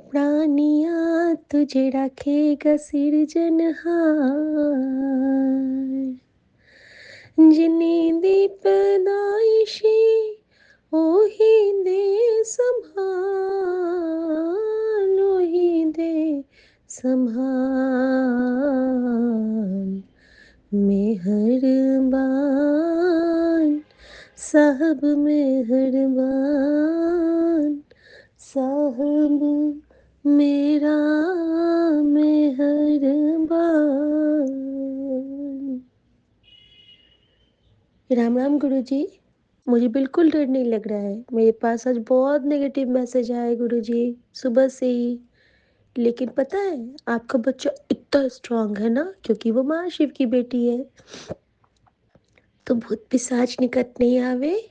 प्राणिया तुझे राखेगा सिरजनहार। जिनी दीपदायिशी ओही दे संभाल, ओही दे संभाल। मेहरबान साहब मेहरबान, साहब मेरा मेहरबान। राम राम गुरुजी। मुझे बिल्कुल डर नहीं लग रहा है। मेरे पास आज बहुत नेगेटिव मैसेज आए गुरुजी, सुबह से ही। लेकिन पता है, आपका बच्चा इतना स्ट्रांग है ना, क्योंकि वो महाशिव की बेटी है। तो भूत पिशाच निकट नहीं आवे,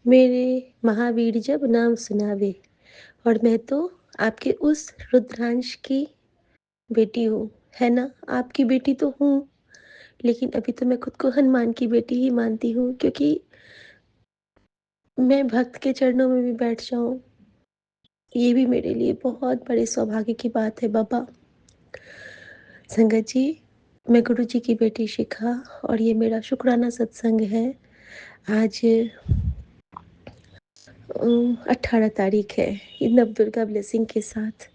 मेरे महावीर जब नाम सुनावे। और मैं तो आपके उस रुद्रांश की बेटी हूँ, है ना। आपकी बेटी तो हूँ, लेकिन अभी तो मैं खुद को हनुमान की बेटी ही मानती हूँ, क्योंकि मैं भक्त के चरणों में भी बैठ जाऊँ, ये भी मेरे लिए बहुत बड़े सौभाग्य की बात है बाबा। संगत जी, मैं गुरु जी की बेटी शिखा, और ये मेरा शुक्राना सत्संग है। आज 18 तारीख है, ये नवदुर्गा ब्लेसिंग के साथ।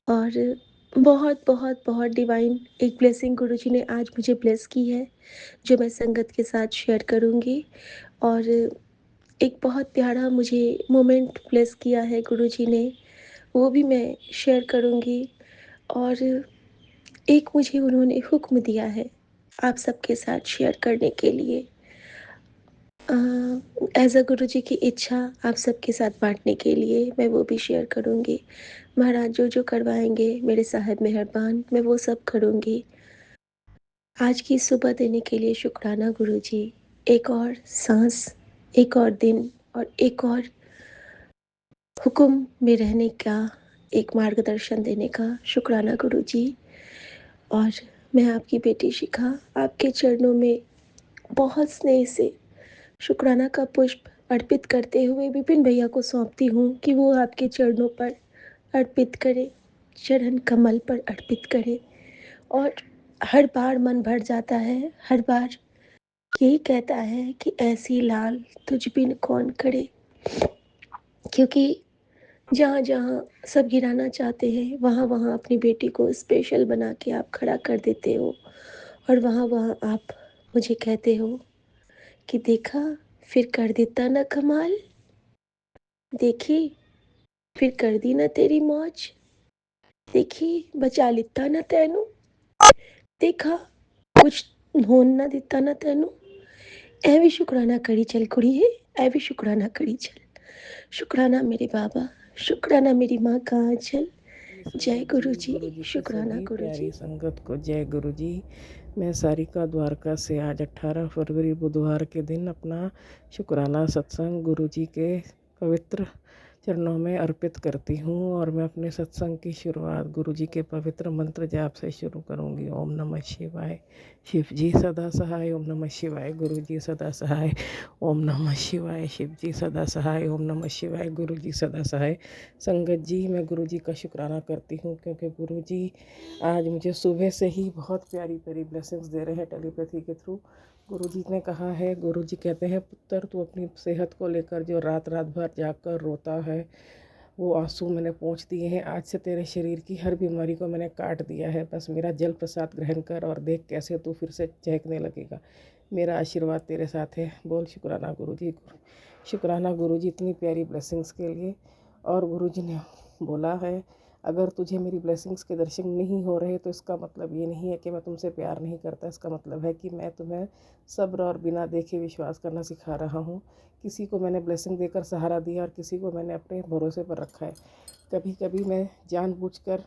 और बहुत बहुत बहुत डिवाइन एक ब्लेसिंग गुरुजी ने आज मुझे ब्लेस की है, जो मैं संगत के साथ शेयर करूँगी। और एक बहुत प्यारा मुझे मोमेंट ब्लेस किया है गुरुजी ने, वो भी मैं शेयर करूँगी। और एक मुझे उन्होंने हुक्म दिया है आप सबके साथ शेयर करने के लिए, एज अ गुरु जी की इच्छा आप सबके साथ बांटने के लिए मैं वो भी शेयर करूँगी। महाराज जो जो करवाएंगे मेरे साहब मेहरबान, मैं वो सब करूँगी। आज की सुबह देने के लिए शुक्राना गुरु जी। एक और सांस, एक और दिन, और एक और हुक्म में रहने का, एक मार्गदर्शन देने का शुक्राना गुरु जी। और मैं आपकी बेटी शिखा आपके चरणों में बहुत स्नेह से शुक्राना का पुष्प अर्पित करते हुए विपिन भैया को सौंपती हूँ कि वो आपके चरणों पर अर्पित करे, चरण कमल पर अर्पित करे। और हर बार मन भर जाता है, हर बार यही कहता है कि ऐसी लाल तुझ बिन कौन करे। क्योंकि जहाँ जहाँ सब गिराना चाहते हैं, वहाँ वहाँ अपनी बेटी को स्पेशल बना के आप खड़ा कर देते हो। और वहाँ वहाँ आप मुझे कहते हो कि देखा फिर कर देता ना कमाल, देखी फिर कर दी ना तेरी मौज, देखी बचा लिता ना तैनू, देखा कुछ होन ना दिता ना तैनू। ऐ भी शुक्राना करी चल कुड़िए, ऐ भी शुक्राना करी चल। शुक्राना मेरे बाबा, शुक्राना मेरी माँ का आंचल। जय संगत गुरु जी, जी, गुरु जी की शुक्राना सभी गुरु प्यारी जी। संगत को जय गुरु जी। मैं सारिका द्वारका से आज 18 फरवरी बुधवार के दिन अपना शुक्राना सत्संग गुरु जी के पवित्र चरणों में अर्पित करती हूँ। और मैं अपने सत्संग की शुरुआत गुरु जी के पवित्र मंत्र जाप से शुरू करूँगी। ओम नमः शिवाय, शिव जी सदा सहाय। ओम नमः शिवाय, गुरु जी सदा सहाय। ओम नमः शिवाय, शिव जी सदा सहाय। ओम नमः शिवाय, गुरु जी सदा सहाय। संगत जी, मैं गुरु जी का शुक्राना करती हूँ, क्योंकि गुरु जी आज मुझे सुबह से ही बहुत प्यारी प्यारी ब्लेसिंग्स दे रहे हैं टेलीपैथी के थ्रू। गुरु जी ने कहा है, गुरु जी कहते हैं, पुत्र तू अपनी सेहत को लेकर जो रात रात भर जाकर रोता है, वो आंसू मैंने पोंछ दिए हैं। आज से तेरे शरीर की हर बीमारी को मैंने काट दिया है। बस मेरा जल प्रसाद ग्रहण कर और देख कैसे तू फिर से चहकने लगेगा। मेरा आशीर्वाद तेरे साथ है। बोल शुक्राना गुरु जी, शुक्राना गुरु जी इतनी प्यारी ब्लेसिंग्स के लिए। और गुरु जी ने बोला है, अगर तुझे मेरी ब्लेसिंग्स के दर्शन नहीं हो रहे तो इसका मतलब ये नहीं है कि मैं तुमसे प्यार नहीं करता। इसका मतलब है कि मैं तुम्हें सब्र और बिना देखे विश्वास करना सिखा रहा हूँ। किसी को मैंने ब्लेसिंग देकर सहारा दिया और किसी को मैंने अपने भरोसे पर रखा है। कभी कभी मैं जानबूझकर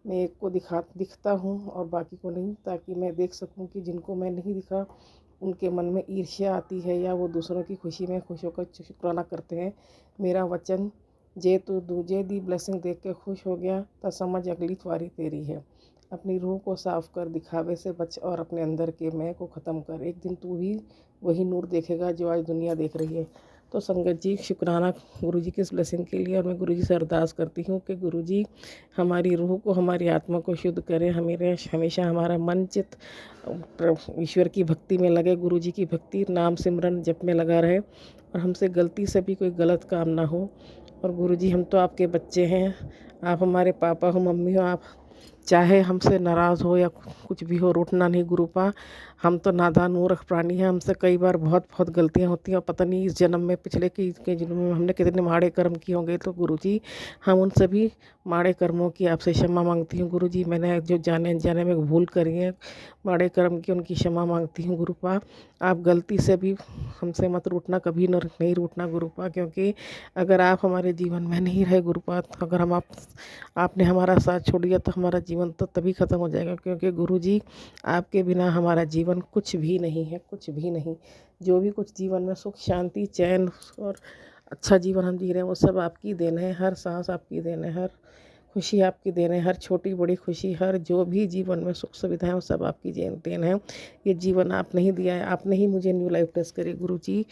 मैं एक को दिखता हूँ और बाकी को नहीं, ताकि मैं देख सकूँ कि जिनको मैं नहीं दिखा उनके मन में ईर्ष्या आती है या वो दूसरों की खुशी में खुश होकर शुक्राना करते हैं। मेरा वचन, जे तू दूजे दी ब्लेसिंग देख के खुश हो गया तो समझ अगली बारी तेरी है। अपनी रूह को साफ कर, दिखावे से बच और अपने अंदर के मैं को ख़त्म कर। एक दिन तू भी वही नूर देखेगा जो आज दुनिया देख रही है। तो संगत जी शुक्राना गुरु जी की इस ब्लेसिंग के लिए। और मैं गुरु जी से अरदास करती हूँ कि गुरु जी हमारी रूह को, हमारी आत्मा को शुद्ध करें, हमेशा हमारा मन चित्त ईश्वर की भक्ति में लगे, गुरु जी की भक्ति नाम सिमरन जप में लगा रहे, और हमसे गलती से भी कोई गलत काम ना हो। और गुरु जी हम तो आपके बच्चे हैं, आप हमारे पापा हो, मम्मी हो, आप चाहे हमसे नाराज़ हो या कुछ भी हो, रूठना नहीं गुरुपा। हम तो नादान मूर्ख प्राणी हैं, हमसे कई बार बहुत बहुत गलतियां होती हैं, और पता नहीं इस जन्म में पिछले के जन्म में हमने कितने माड़े कर्म किए होंगे। तो गुरुजी हम उन सभी माड़े कर्मों की आपसे क्षमा मांगती हूँ गुरुजी। मैंने जो जाने अनजाने में भूल करी है माड़े कर्म की, उनकी क्षमा मांगती हूँ गुरुपा। आप गलती से भी हमसे मत रूठना, कभी नहीं रूठना गुरुपा, क्योंकि अगर आप हमारे जीवन में नहीं रहे गुरुपा, तो अगर आपने हमारा साथ छोड़ दिया तो हमारा जीवन तो तभी ख़त्म हो जाएगा, क्योंकि गुरुजी आपके बिना हमारा जीवन कुछ भी नहीं है, कुछ भी नहीं। जो भी कुछ जीवन में सुख शांति चैन और अच्छा जीवन हम जी रहे हैं वो सब आपकी देन है। हर सांस आपकी देन है, हर खुशी आपकी देन है, हर छोटी बड़ी खुशी, हर जो भी जीवन में सुख सुविधाएं वो सब आपकी देन है। ये जीवन आपने ही दिया है, आपने ही मुझे न्यू लाइफ ब्लेस करी गुरुजी।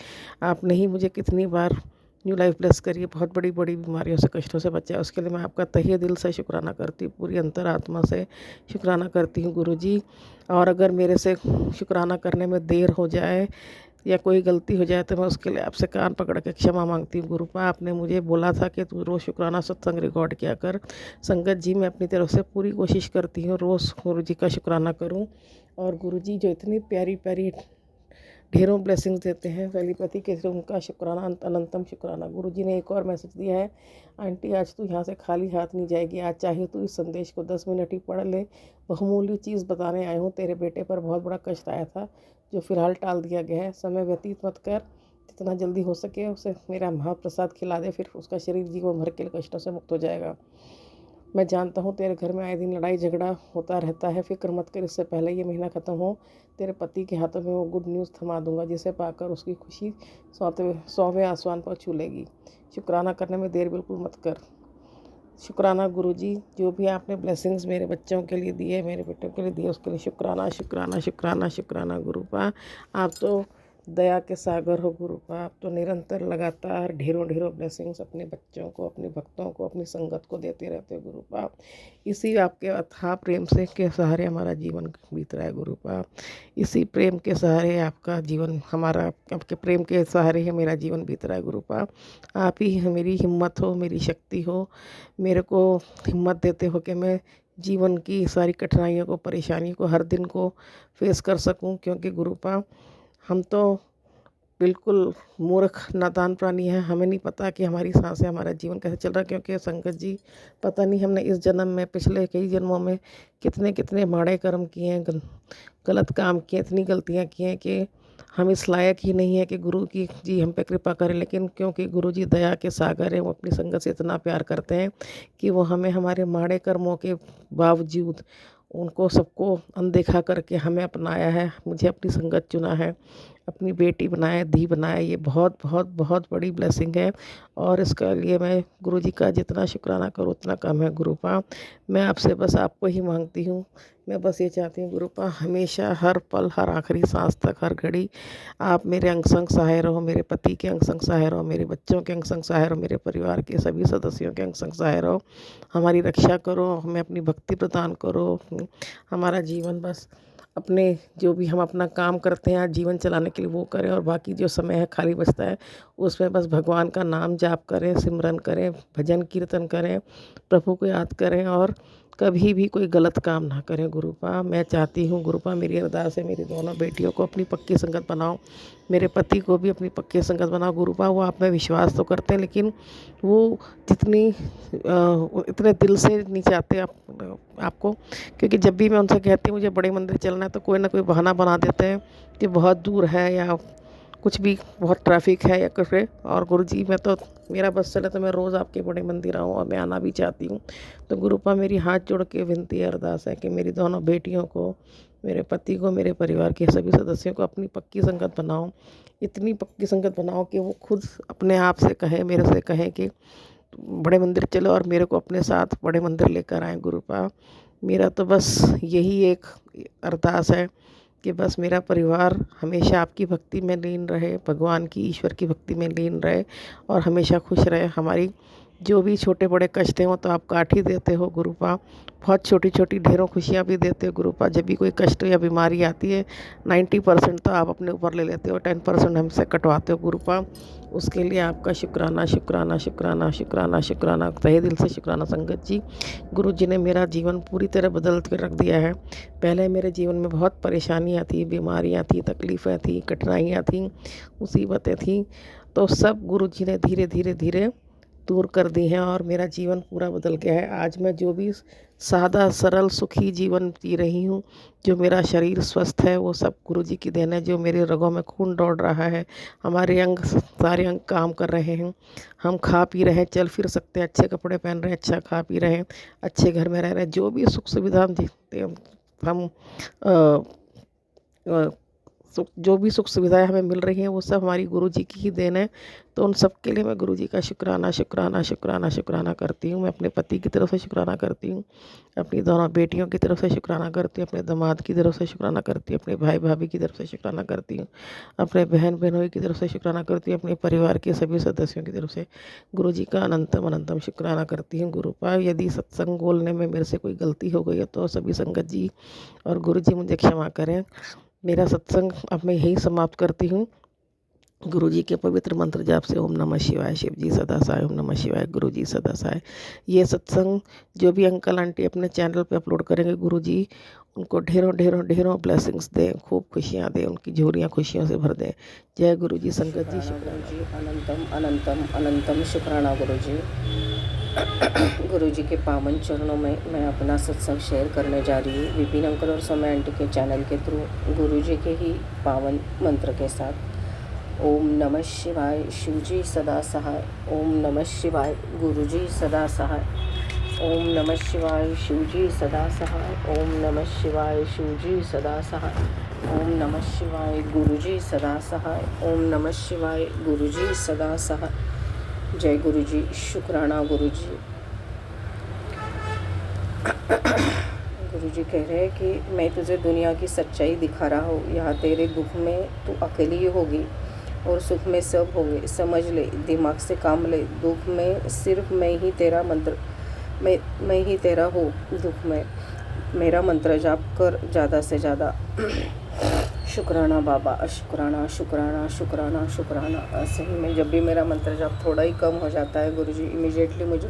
आपने ही मुझे कितनी बार न्यू लाइफ ब्लेस करिए, बहुत बड़ी बड़ी बीमारियों से, कष्टों से बचाया। उसके लिए मैं आपका तहे दिल से शुक्राना करती हूँ, पूरी अंतरात्मा से शुक्राना करती हूँ गुरुजी। और अगर मेरे से शुक्राना करने में देर हो जाए या कोई गलती हो जाए तो मैं उसके लिए आपसे कान पकड़ के क्षमा मांगती हूँ गुरुपा। आपने मुझे बोला था कि तू रोज़ शुक्राना सत्संग रिकॉर्ड किया कर। संगत जी मैं अपनी तरफ से पूरी कोशिश करती हूँ रोज़ गुरु जी का शुक्राना करूँ। और गुरु जी जो इतनी प्यारी प्यारी ढेरों ब्लेसिंग्स देते हैं वैलीपति के थ्रू, उनका शुक्राना अनंतम शुक्राना। गुरु जी ने एक और मैसेज दिया है, आंटी आज तू यहाँ से खाली हाथ नहीं जाएगी, आज चाहे तू इस संदेश को 10 मिनट ही पढ़ ले। बहुमूल्य चीज़ बताने आई हूँ, तेरे बेटे पर बहुत बड़ा कष्ट आया था जो फ़िलहाल टाल दिया गया है। समय व्यतीत मत कर, जितना जल्दी हो सके उसे मेरा महाप्रसाद खिला दे, फिर उसका शरीर जीवन भर के कष्टों से मुक्त हो जाएगा। मैं जानता हूँ तेरे घर में आए दिन लड़ाई झगड़ा होता रहता है, फिक्र मत कर, इससे पहले ये महीना ख़त्म हो तेरे पति के हाथों में वो गुड न्यूज़ थमा दूंगा, जिसे पाकर उसकी खुशी 100वें आसमान पर छू लेगी। शुक्राना करने में देर बिल्कुल मत कर। शुक्राना गुरुजी, जो भी आपने ब्लेसिंग्स मेरे बच्चों के लिए दिए, मेरे बेटों के लिए दिए, उसके लिए शुक्राना शुक्राना शुक्राना शुक्राना गुरुपा। आप तो दया के सागर हो गुरुपा, आप तो निरंतर लगातार ढेरों ढेरों ब्लेसिंग्स अपने बच्चों को, अपने भक्तों को, अपनी संगत को देते रहते हो गुरुपा। इसी आपके अथाह प्रेम से के सहारे हमारा जीवन बीत रहा है गुरुपा। इसी प्रेम के सहारे आपका जीवन, हमारा आपके प्रेम के सहारे ही मेरा जीवन बीत रहा है गुरुपा। आप ही मेरी हिम्मत हो, मेरी शक्ति हो, मेरे को हिम्मत देते हो कि मैं जीवन की सारी कठिनाइयों को, परेशानियों को, हर दिन को फेस कर सकूं, क्योंकि गुरुपा हम तो बिल्कुल मूर्ख नादान प्राणी हैं, हमें नहीं पता कि हमारी सांसें, हमारा जीवन कैसे चल रहा है। क्योंकि संगत जी पता नहीं हमने इस जन्म में, पिछले कई जन्मों में कितने कितने माड़े कर्म किए हैं, गलत काम किए, इतनी गलतियां की हैं कि हम इस लायक ही नहीं है कि गुरु की जी हम पे कृपा करें। लेकिन क्योंकि गुरु जी दया के सागर हैं, वो अपनी संगत से इतना प्यार करते हैं कि वो हमें हमारे माड़े कर्मों के बावजूद उनको सबको अनदेखा करके हमें अपनाया है, मुझे अपनी संगत चुना है, अपनी बेटी बनाया, धी बनाया। ये बहुत बहुत बहुत बड़ी ब्लेसिंग है, और इसके लिए मैं गुरु जी का जितना शुक्राना करूँ उतना कम है गुरुपा। मैं आपसे बस आपको ही मांगती हूँ, मैं बस ये चाहती हूँ गुरुपा, हमेशा हर पल, हर आखिरी सांस तक, हर घड़ी आप मेरे अंग संग सहाय रहो, मेरे पति के अंग संग सहाय रहो, मेरे बच्चों के अंग संग सहाय रहो, मेरे परिवार के सभी सदस्यों के अंग संग सहाय रहो, हमारी रक्षा करो, हमें अपनी भक्ति प्रदान करो। हमारा जीवन बस अपने जो भी हम अपना काम करते हैं आज जीवन चलाने के लिए वो करें, और बाकी जो समय है खाली बचता है उसमें बस भगवान का नाम जाप करें, सिमरन करें, भजन कीर्तन करें, प्रभु को याद करें, और कभी भी कोई गलत काम ना करें गुरुपा। मैं चाहती हूँ गुरुपा, मेरी अरदास है, मेरी दोनों बेटियों को अपनी पक्की संगत बनाओ, मेरे पति को भी अपनी पक्की संगत बनाओ गुरुपा। वो आप में विश्वास तो करते हैं, लेकिन वो जितनी इतने दिल से नहीं चाहते आपको, क्योंकि जब भी मैं उनसे कहती हूँ मुझे बड़े मंदिर चलना है तो कोई ना कोई बहाना बना देते हैं कि बहुत दूर है या कुछ भी, बहुत ट्रैफिक है या कुछ है। और गुरुजी मैं तो, मेरा बस चले तो मैं रोज़ आपके बड़े मंदिर आऊँ, और मैं आना भी चाहती हूँ। तो गुरुपा मेरी हाथ जोड़ के विनती अरदास है कि मेरी दोनों बेटियों को, मेरे पति को, मेरे परिवार के सभी सदस्यों को अपनी पक्की संगत बनाओ, इतनी पक्की संगत बनाओ कि वो खुद अपने आप से कहें, मेरे से कहें कि बड़े मंदिर चलो, और मेरे को अपने साथ बड़े मंदिर लेकर आए गुरुपा। मेरा तो बस यही एक अरदास है कि बस मेरा परिवार हमेशा आपकी भक्ति में लीन रहे, भगवान की, ईश्वर की भक्ति में लीन रहे और हमेशा खुश रहे। हमारी जो भी छोटे बड़े कष्ट हैं वो तो आप काट ही देते हो गुरुपा, बहुत छोटी छोटी ढेरों खुशियाँ भी देते हो गुरुपा। जब भी कोई कष्ट या बीमारी आती है 90% तो आप अपने ऊपर ले लेते हो, 10% हमसे कटवाते हो गुरुपा। उसके लिए आपका शुक्राना शुक्राना शुक्राना शुक्राना शुक्राना, तहे दिल से शुक्राना संगत जी। गुरु जी ने मेरा जीवन पूरी तरह बदल कर रख दिया है। पहले मेरे जीवन में बहुत परेशानियाँ थी, बीमारियाँ थी, तकलीफ़ें थी, कठिनाइयाँ थी, मुसीबतें थी, तो सब गुरु जी ने धीरे धीरे धीरे दूर कर दी हैं और मेरा जीवन पूरा बदल गया है। आज मैं जो भी सादा सरल सुखी जीवन जी रही हूँ, जो मेरा शरीर स्वस्थ है, वो सब गुरु जी की देन है। जो मेरे रगों में खून दौड़ रहा है, हमारे अंग सारे अंग काम कर रहे हैं, हम खा पी रहे हैं, चल फिर सकते हैं, अच्छे कपड़े पहन रहे हैं, अच्छा खा पी रहे हैं, अच्छे घर में रह रहे हैं, जो भी सुख सुविधा हम देखते हैं, हम जो भी सुख सुविधाएं हमें मिल रही हैं वो सब हमारी गुरु जी की ही देन है। तो उन सब के लिए मैं गुरु जी का शुक्राना शुक्राना शुक्राना शुक्राना करती हूँ। मैं अपने पति की तरफ से शुक्राना करती हूँ, अपनी दोनों बेटियों की तरफ से शुक्राना करती हूँ, अपने दामाद की तरफ से शुक्राना करती हूँ, अपने भाई भाभी की तरफ से शुक्राना करती हूँ, अपने बहन बहनोई की तरफ से शुक्राना करती हूँ, अपने परिवार के सभी सदस्यों की तरफ से गुरु जी का अनंतम अनंतम शुक्राना करती हूँ गुरुपा। यदि सत्संग बोलने में मेरे से कोई गलती हो गई है तो सभी संगत जी और गुरु जी मुझे क्षमा करें। मेरा सत्संग अब मैं यही समाप्त करती हूँ गुरु जी के पवित्र मंत्र जाप से। ओम नमः शिवाय, शिव जी सदा सहाय, ओम नमः शिवाय, गुरु जी सदा सहाय। ये सत्संग जो भी अंकल आंटी अपने चैनल पे अपलोड करेंगे, गुरु जी उनको ढेरों ढेरों ढेरों ब्लेसिंग्स दें, खूब खुशियाँ दें, उनकी झोलियाँ खुशियों से भर दें। जय गुरु जी संगत जी। शुक्राना गुरु जी, अनंतम अनंतम अनंतम शुक्राना गुरु जी। गुरु जी के पावन चरणों में मैं अपना सत्संग शेयर करने जा रही हूँ विपिन अंकल और समय आंटी के चैनल के थ्रू, गुरु जी के ही पावन मंत्र के साथ। ओम नमः शिवाय, शिव जी सदा सहाय। ओम नमः शिवाय, गुरु जी सदा सहाय। ओम नमः शिवाय, शिव जी सदा सहाय। ओम नमः शिवाय, शिव जी सदा सहाय। ओम नमः शिवाय, गुरु जी सदा सहाय। ओम नमः शिवाय, गुरु जी सदा सहाय। जय गुरु जी, शुक्राना गुरु जी। गुरु जी कह रहे हैं कि मैं तुझे दुनिया की सच्चाई दिखा रहा हूँ। यहाँ तेरे दुख में तू अकेली ही होगी और सुख में सब होंगे। समझ ले, दिमाग से काम ले। दुख में सिर्फ मैं ही तेरा मंत्र, मैं ही तेरा हूँ। दुख में मेरा मंत्र जाप कर ज़्यादा से ज़्यादा। शुक्राना बाबा, शुक्राना शुक्राना शुक्राना शुक्राना। सही में जब भी मेरा मंत्र जाप थोड़ा ही कम हो जाता है, गुरु जी इमीडिएटली मुझे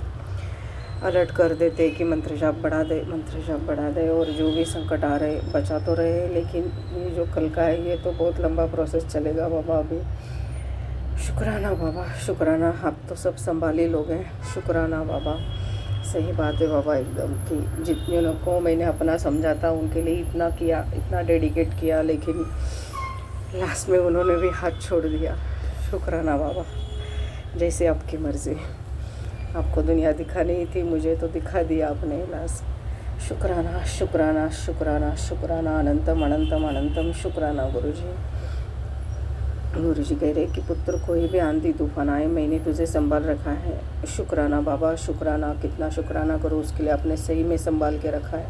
अलर्ट कर देते कि मंत्र जाप बढ़ा दे, मंत्र जाप बढ़ा दे। और जो भी संकट आ रहे बचा तो रहे, लेकिन ये जो कल का है ये तो बहुत लंबा प्रोसेस चलेगा बाबा अभी। शुक्राना बाबा, शुक्राना, आप तो सब संभाली लोग हैं। शुक्राना बाबा। सही बात है बाबा एकदम, कि जितने लोग को मैंने अपना समझा था उनके लिए इतना किया, इतना डेडिकेट किया, लेकिन लास्ट में उन्होंने भी हाथ छोड़ दिया। शुक्राना बाबा, जैसे आपकी मर्ज़ी। आपको दुनिया दिखानी थी, मुझे तो दिखा दिया आपने लास्ट। शुक्राना शुक्राना शुक्राना शुक्राना, अनंतम अनंतम अनंतम शुक्राना गुरु जी। गुरु जी कह रहे कि पुत्र कोई भी आंधी तूफान आए, मैंने तुझे संभाल रखा है। शुक्राना बाबा, शुक्राना। कितना शुक्राना करो उसके लिए, आपने सही में संभाल के रखा है।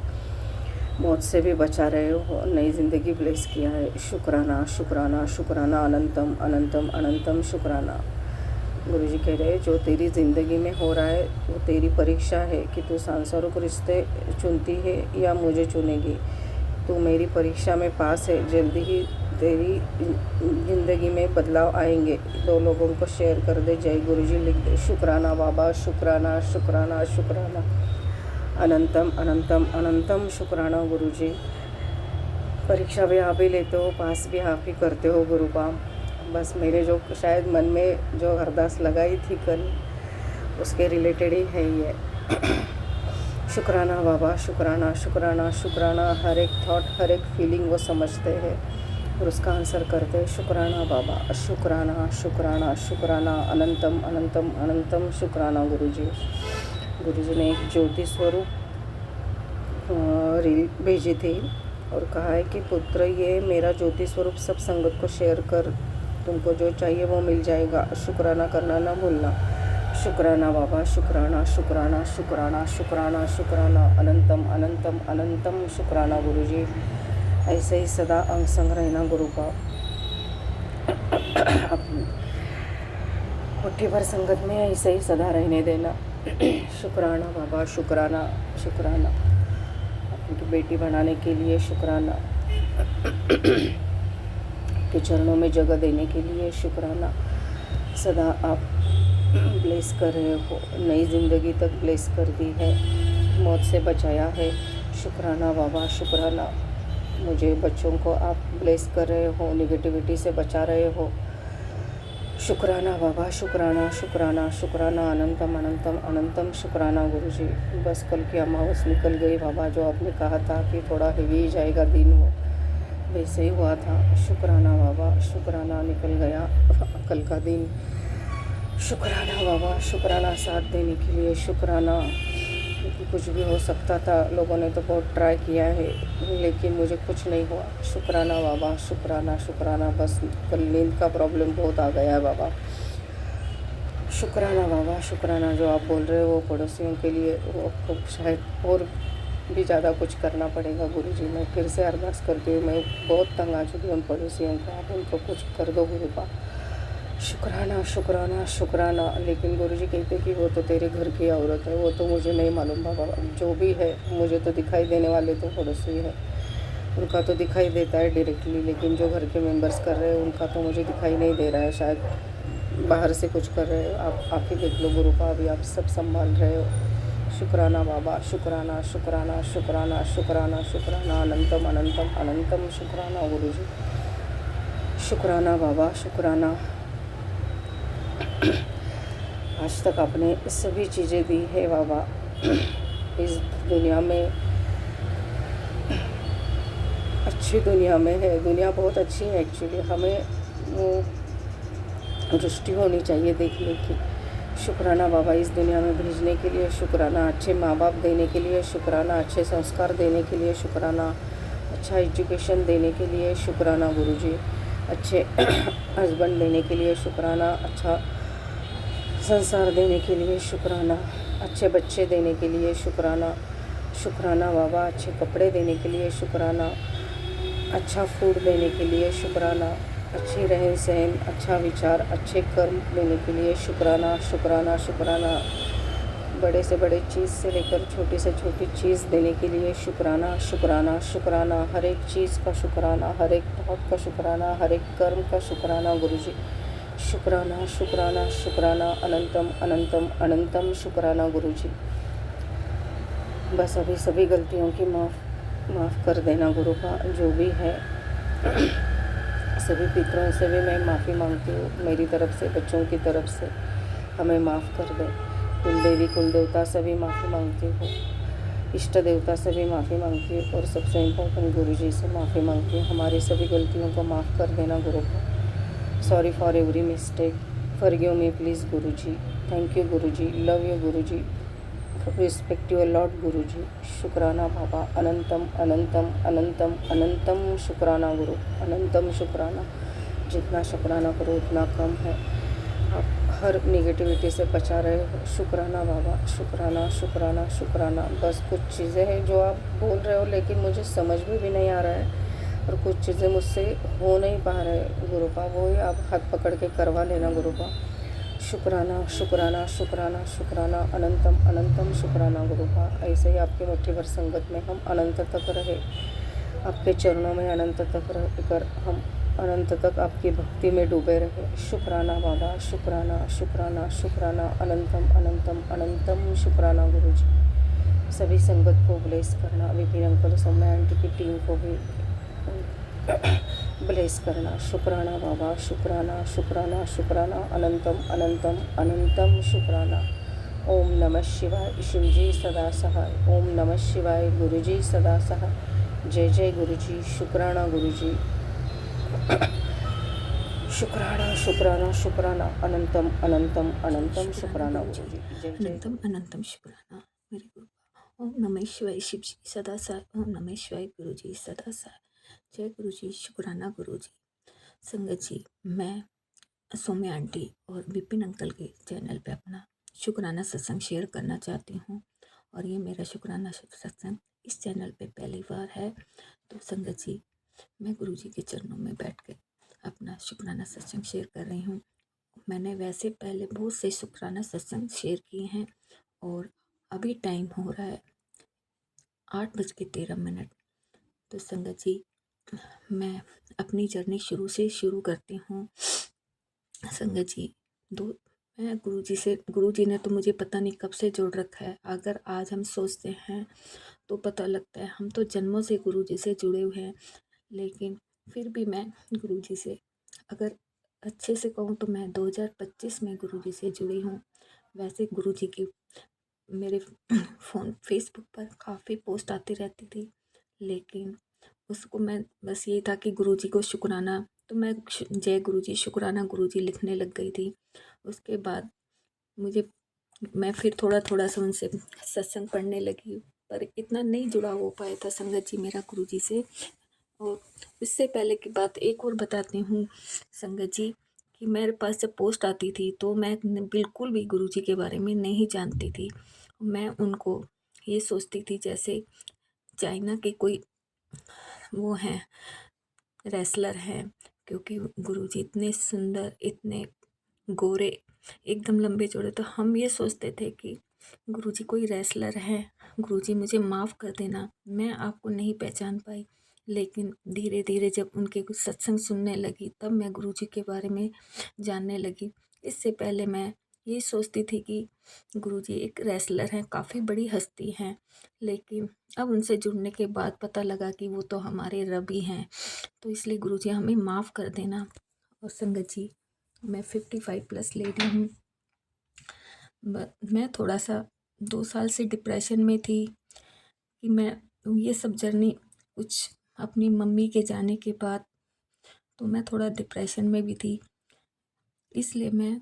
मौत से भी बचा रहे हो, नई ज़िंदगी ब्लेस किया है। शुक्राना शुक्राना शुक्राना, अनंतम अनंतम अनंतम शुक्राना। गुरु जी कह रहे जो तेरी ज़िंदगी में हो रहा है वो तेरी परीक्षा है कि तू सांसारिक रिश्ते चुनती है या मुझे चुनेगी। तू मेरी परीक्षा में पास है, जल्दी ही तेरी ज़िंदगी में बदलाव आएंगे। 2 लोगों को शेयर कर दे। जय गुरु जी लिख दे। शुक्राना बाबा, शुक्राना शुक्राना शुक्राना, अनंतम अनंतम अनंतम शुक्राना गुरु जी। परीक्षा भी आप ही लेते हो, पास भी आप ही करते हो गुरु का। बस मेरे जो शायद मन में जो अरदास लगाई थी कल, उसके रिलेटेड ही है ये। शुक्राना बाबा, शुक्राना शुक्राना शुक्राना। हर एक थॉट, हर एक फीलिंग वो समझते हैं और उसका आंसर करते हैं। शुक्राना बाबा, शुक्राना शुक्राना शुक्राना, अनंतम अनंतम अनंतम शुक्राना गुरु जी। गुरु जी ने एक ज्योति स्वरूप रील भेजी थी और कहा है कि पुत्र ये मेरा ज्योति स्वरूप सब संगत को शेयर कर, तुमको जो चाहिए वो मिल जाएगा। शुक्राना करना ना भूलना। शुक्राना बाबा, शुक्राना शुक्राना शुक्राना शुक्राना शुक्राना, अनंतम अनंतम अनंतम शुक्राना गुरु जी। ऐसे ही सदा अंग संग रहना गुरु का। अपनी मुट्ठी भर संगत में ऐसे ही सदा रहने देना। शुक्राना बाबा, शुक्राना शुक्राना। अपनी बेटी बनाने के लिए शुक्राना। के चरणों में जगह देने के लिए शुक्राना। सदा आप ब्लेस कर रहे हो, नई ज़िंदगी तक ब्लेस कर दी है, मौत से बचाया है। शुक्राना बाबा, शुक्राना। मुझे बच्चों को आप ब्लेस कर रहे हो, निगेटिविटी से बचा रहे हो। शुक्राना बाबा, शुक्राना शुक्राना शुक्राना। अनंतम अनंतम अनंतम शुक्राना गुरुजी। बस कल की अमावस निकल गई बाबा, जो आपने कहा था कि थोड़ा हेवी जाएगा दिन, वो वैसे ही हुआ था। शुक्राना बाबा, शुक्राना। निकल गया कल का दिन। शुक्राना बाबा, शुक्राना। साथ देने के लिए शुक्राना। क्योंकि कुछ भी हो सकता था, लोगों ने तो बहुत ट्राई किया है, लेकिन मुझे कुछ नहीं हुआ। शुक्राना बाबा, शुक्राना शुक्राना। बस कल नींद का प्रॉब्लम बहुत आ गया है बाबा। शुक्राना बाबा, शुक्राना। जो आप बोल रहे हो वो पड़ोसियों के लिए, वो आपको शायद और भी ज़्यादा कुछ करना पड़ेगा गुरुजी। मैं फिर से अरदास करती हूँ, मैं बहुत तंग आ चुकी हूँ पड़ोसियों को, आप उनको कुछ कर दो गुरु का। शुक्राना शुक्राना शुक्राना। लेकिन गुरुजी कहते कि वो तो तेरे घर की औरत है, वो तो मुझे नहीं मालूम बाबा। जो भी है, मुझे तो दिखाई देने वाले तो पड़ोसी है, उनका तो दिखाई देता है डायरेक्टली, लेकिन जो घर के मेंबर्स कर रहे हैं उनका तो मुझे दिखाई नहीं दे रहा है। शायद बाहर से कुछ कर रहे हो, आप ही देख लो गुरु का, अभी आप सब संभाल रहे हो। शुक्राना बाबा, शुक्राना शुक्राना शुक्राना शुक्राना शुक्राना। अनंतम अनंतम अनंतम शुक्राना गुरुजी। शुक्राना बाबा, शुक्राना। आज तक आपने सभी चीज़ें दी है बाबा। इस दुनिया में, अच्छी दुनिया में है, दुनिया बहुत अच्छी है एक्चुअली। हमें वो दृष्टि होनी चाहिए देखने की। शुक्राना बाबा, इस दुनिया में भेजने के लिए शुक्राना। अच्छे माँ बाप देने के लिए शुक्राना। अच्छे संस्कार देने के लिए शुक्राना। अच्छा एजुकेशन देने के लिए शुक्राना गुरुजी। अच्छे हस्बैंड देने के लिए शुक्राना। अच्छा संसार देने के लिए शुक्राना। अच्छे बच्चे देने के लिए शुक्राना। शुक्राना बाबा। अच्छे कपड़े देने के लिए शुक्राना। अच्छा फूड देने के लिए शुक्राना। अच्छी रहन सहन, अच्छा विचार, अच्छे कर्म देने के लिए शुक्राना शुक्राना शुक्राना। बड़े से बड़े चीज़ से लेकर छोटी से छोटी चीज़ देने के लिए शुक्राना शुक्राना शुक्राना। हर एक चीज़ का शुक्राना, हर एक थॉट का शुक्राना, हर एक कर्म का शुक्राना गुरुजी। शुक्राना शुक्राना शुक्राना। अनंतम अनंतम अनंतम शुक्राना गुरुजी। बस अभी सभी गलतियों की माफ़ कर देना गुरु का, जो भी है। सभी पितरों से भी मैं माफ़ी मांगती हूँ, मेरी तरफ से, बच्चों की तरफ से। हमें माफ़ कर दे। कुल देवी कुल देवता से भी माफ़ी मांगती हूँ, इष्ट देवता से भी माफ़ी मांगती हूँ, और सबसे इम्पोर्टेंट गुरु जी से माफ़ी मांगती हूँ। हमारी सभी गलतियों को माफ़ कर देना गुरु को। Sorry for every mistake, forgive me please Guru ji. Thank you Guru ji, love you Guru ji, respect your Lord गुरु जी। शुक्राना बाबा। अनंतम अनंतम अनंतम अनंतम शुक्राना गुरु। अनंतम शुक्राना। जितना शुक्राना करो उतना कम है। आप हर नेगेटिविटी से बचा रहे हो। शुक्राना बाबा, शुक्राना शुक्राना शुक्राना। बस कुछ चीज़ें हैं जो आप बोल रहे हो, लेकिन मुझे समझ में भी नहीं आ रहा है, और कुछ चीज़ें मुझसे हो नहीं पा रहे गुरु का, वो ही आप हाथ पकड़ के करवा लेना गुरु का। शुक्राना शुक्राना शुक्राना शुक्राना। अनंतम अनंतम शुक्राना गुरु का। ऐसे ही आपकी मुट्ठी भर संगत में हम अनंत तक रहे, आपके चरणों में अनंत तक रह कर हम अनंत तक आपकी भक्ति में डूबे रहे। शुक्राना बाबा, शुक्राना शुक्राना शुक्राना। अनंतम अनंतम अनंतम शुक्राना गुरु जी। सभी संगत को ब्लेस करना, विपिन अंकल, सौम्या आंटी की टीम को भी ब्लेस करना। शुक्राना बाबा, शुक्राना शुक्राना शुक्राना। अनंतम अनंतम अनंतम शुक्राना। ओम नमः शिवाय। शिवजी सदा सहाय। ओम नमः शिवाय। गुरुजी सदा सहाय। जय जय गुरुजी। शुक्राना गुरुजी। शुक्राना शुक्राना शुक्राना। अनंतम अनंतम अनंतम शुक्राना गुरुजी। जय जय अनंतम अनंतम शुक्राना मेरे गुरु। ओम नमः शिवाय। शिव जी सदा साय। ओम नमः शिवाय। गुरु जी सदा साय। जय गुरु जी। शुक्राना गुरु जी। संगत जी, मैं सौम्या आंटी और विपिन अंकल के चैनल पे अपना शुक्राना सत्संग शेयर करना चाहती हूँ, और ये मेरा शुक्राना सत्संग इस चैनल पे पहली बार है। तो संगत जी, मैं गुरुजी के चरणों में बैठ के अपना शुक्राना सत्संग शेयर कर रही हूँ। मैंने वैसे पहले बहुत से शुक्राना सत्संग शेयर किए हैं और अभी टाइम हो रहा है 8:13। तो संगत जी, मैं अपनी जर्नी शुरू से शुरू करती हूँ। संगत जी, दो मैं गुरुजी ने तो मुझे पता नहीं कब से जोड़ रखा है। अगर आज हम सोचते हैं तो पता लगता है हम तो जन्मों से गुरुजी से जुड़े हुए हैं। लेकिन फिर भी मैं गुरुजी से, अगर अच्छे से कहूँ तो मैं 2025 में गुरुजी से जुड़ी हूँ। वैसे गुरुजी की मेरे फेसबुक पर काफ़ी पोस्ट आती रहती थी, लेकिन उसको मैं बस ये था कि गुरुजी को शुक्राना, तो मैं जय गुरुजी, शुक्राना गुरुजी लिखने लग गई थी। उसके बाद मुझे मैं फिर थोड़ा थोड़ा सा उनसे सत्संग पढ़ने लगी, पर इतना नहीं जुड़ा हो पाया था संगत जी मेरा गुरुजी से। और इससे पहले की बात एक और बताती हूँ संगत जी, कि मेरे पास जब पोस्ट आती थी तो मैं बिल्कुल भी गुरुजी के बारे में नहीं जानती थी। मैं उनको ये सोचती थी जैसे चाइना के कोई वो हैं, रेसलर हैं, क्योंकि गुरुजी इतने सुंदर, इतने गोरे, एकदम लंबे चौड़े, तो हम ये सोचते थे कि गुरुजी कोई रेसलर है। गुरुजी मुझे माफ़ कर देना, मैं आपको नहीं पहचान पाई। लेकिन धीरे धीरे जब उनके कुछ सत्संग सुनने लगी तब मैं गुरुजी के बारे में जानने लगी। इससे पहले मैं ये सोचती थी कि गुरुजी एक रेसलर हैं, काफ़ी बड़ी हस्ती हैं, लेकिन अब उनसे जुड़ने के बाद पता लगा कि वो तो हमारे रब ही हैं। तो इसलिए गुरुजी हमें माफ़ कर देना। और संगत जी, मैं 55+ लेडी हूँ। मैं थोड़ा सा 2 साल से डिप्रेशन में थी कि मैं ये सब जर्नी कुछ अपनी मम्मी के जाने के बाद, तो मैं थोड़ा डिप्रेशन में भी थी। इसलिए मैं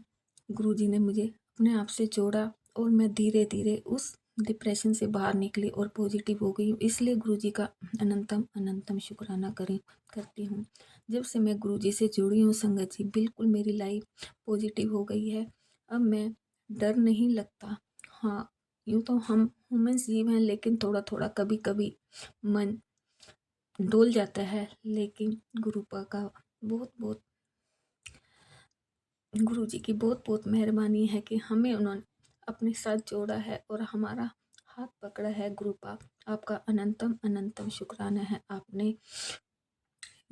गुरुजी ने मुझे अपने आप से जोड़ा और मैं धीरे धीरे उस डिप्रेशन से बाहर निकली और पॉजिटिव हो गई हूँ। इसलिए गुरुजी का अनंतम अनंतम शुक्राना करती हूँ। जब से मैं गुरुजी से जुड़ी हूँ संगत जी, बिल्कुल मेरी लाइफ पॉजिटिव हो गई है। अब मैं डर नहीं लगता। हाँ, यूँ तो हम ह्यूमन्स जीव हैं, लेकिन थोड़ा थोड़ा कभी कभी मन डोल जाता है, लेकिन गुरुपा का बहुत बहुत गुरुजी की बहुत बहुत मेहरबानी है कि हमें उन्होंने अपने साथ जोड़ा है और हमारा हाथ पकड़ा है। गुरुपा, आपका अनंतम अनंतम शुक्राना है। आपने